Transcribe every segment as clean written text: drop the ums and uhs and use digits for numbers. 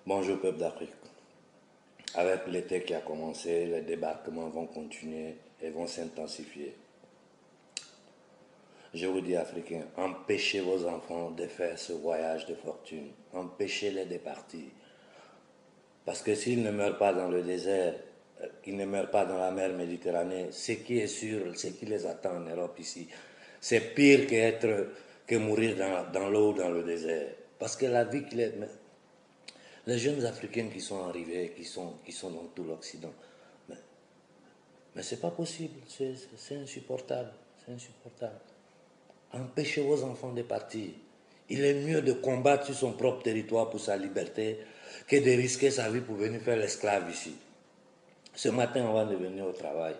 Bonjour peuple d'Afrique. Avec l'été qui a commencé, les débarquements vont continuer et vont s'intensifier. Je vous dis Africains, empêchez vos enfants de faire ce voyage de fortune. Empêchez-les de partir. Parce que s'ils ne meurent pas dans le désert, qu'ils ne meurent pas dans la mer Méditerranée, ce qui est sûr, ce qui les attend en Europe ici, c'est pire que mourir dans l'eau ou dans le désert. Parce que la vie les jeunes Africains qui sont arrivés, qui sont dans tout l'Occident, mais c'est pas possible, c'est insupportable, c'est insupportable. Empêchez vos enfants de partir. Il est mieux de combattre sur son propre territoire pour sa liberté que de risquer sa vie pour venir faire l'esclave ici. Ce matin, on va venir au travail.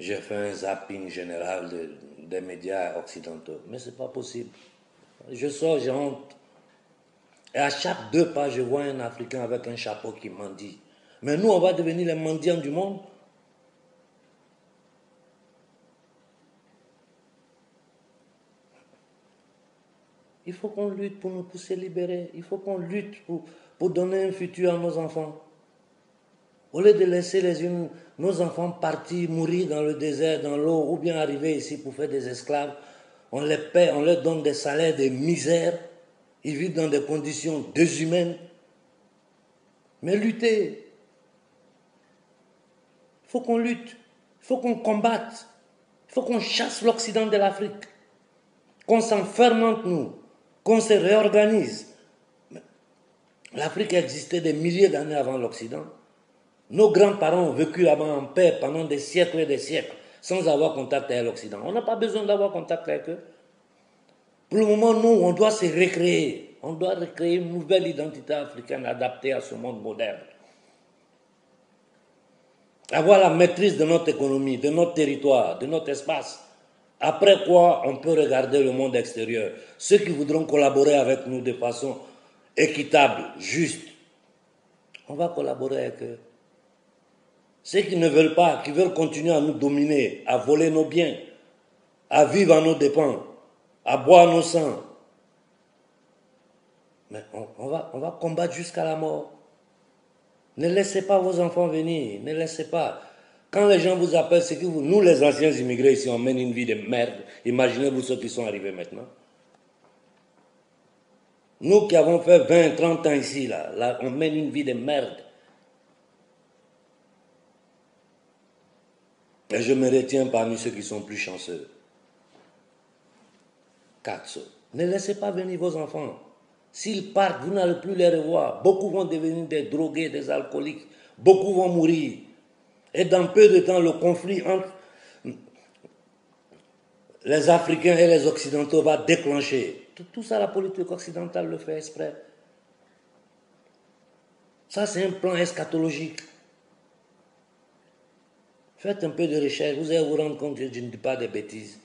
J'ai fait un zapping général des médias occidentaux, mais c'est pas possible. Je sors, j'ai honte. Et à chaque 2 pas, je vois un Africain avec un chapeau qui mendie. Mais nous, on va devenir les mendiants du monde. Il faut qu'on lutte pour nous pousser libérer. Il faut qu'on lutte pour donner un futur à nos enfants. Au lieu de laisser nos enfants partir, mourir dans le désert, dans l'eau, ou bien arriver ici pour faire des esclaves, on les paie, on leur donne des salaires de misère. Ils vivent dans des conditions déshumaines. Mais lutter. Il faut qu'on lutte. Il faut qu'on combatte. Il faut qu'on chasse l'Occident de l'Afrique. Qu'on s'enferme entre nous. Qu'on se réorganise. L'Afrique existait des milliers d'années avant l'Occident. Nos grands-parents ont vécu là-bas en paix pendant des siècles et des siècles, sans avoir contact avec l'Occident. On n'a pas besoin d'avoir contact avec eux. Pour le moment, nous, on doit se recréer. On doit recréer une nouvelle identité africaine adaptée à ce monde moderne. Avoir la maîtrise de notre économie, de notre territoire, de notre espace. Après quoi, on peut regarder le monde extérieur. Ceux qui voudront collaborer avec nous de façon équitable, juste, on va collaborer avec eux. Ceux qui ne veulent pas, qui veulent continuer à nous dominer, à voler nos biens, à vivre à nos dépens, à boire nos sangs, mais on va combattre jusqu'à la mort. Ne laissez pas vos enfants venir, ne laissez pas. Quand les gens vous appellent, c'est que nous les anciens immigrés ici, on mène une vie de merde. Imaginez-vous ceux qui sont arrivés maintenant. Nous qui avons fait 20, 30 ans ici, là, on mène une vie de merde. Et je me retiens parmi ceux qui sont plus chanceux. 4. Ne laissez pas venir vos enfants. S'ils partent, vous n'allez plus les revoir. Beaucoup vont devenir des drogués, des alcooliques. Beaucoup vont mourir. Et dans peu de temps, le conflit entre les Africains et les Occidentaux va déclencher. Tout ça, la politique occidentale le fait exprès. Ça, c'est un plan eschatologique. Faites un peu de recherche, vous allez vous rendre compte que je ne dis pas des bêtises.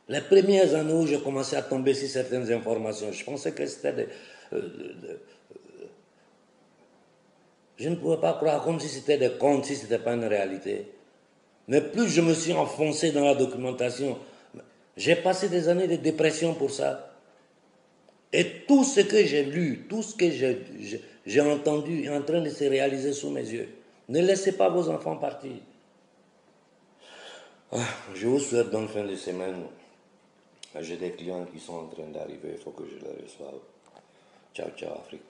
Les premières années où j'ai commencé à tomber sur certaines informations, je pensais que c'était je ne pouvais pas croire comme si c'était des contes, si ce n'était pas une réalité. Mais plus je me suis enfoncé dans la documentation, j'ai passé des années de dépression pour ça. Et tout ce que j'ai lu, tout ce que j'ai entendu est en train de se réaliser sous mes yeux. Ne laissez pas vos enfants partir. Je vous souhaite bonne fin de semaine. J'ai des clients qui sont en train d'arriver, il faut que je les reçoive. Ciao, ciao Afrique.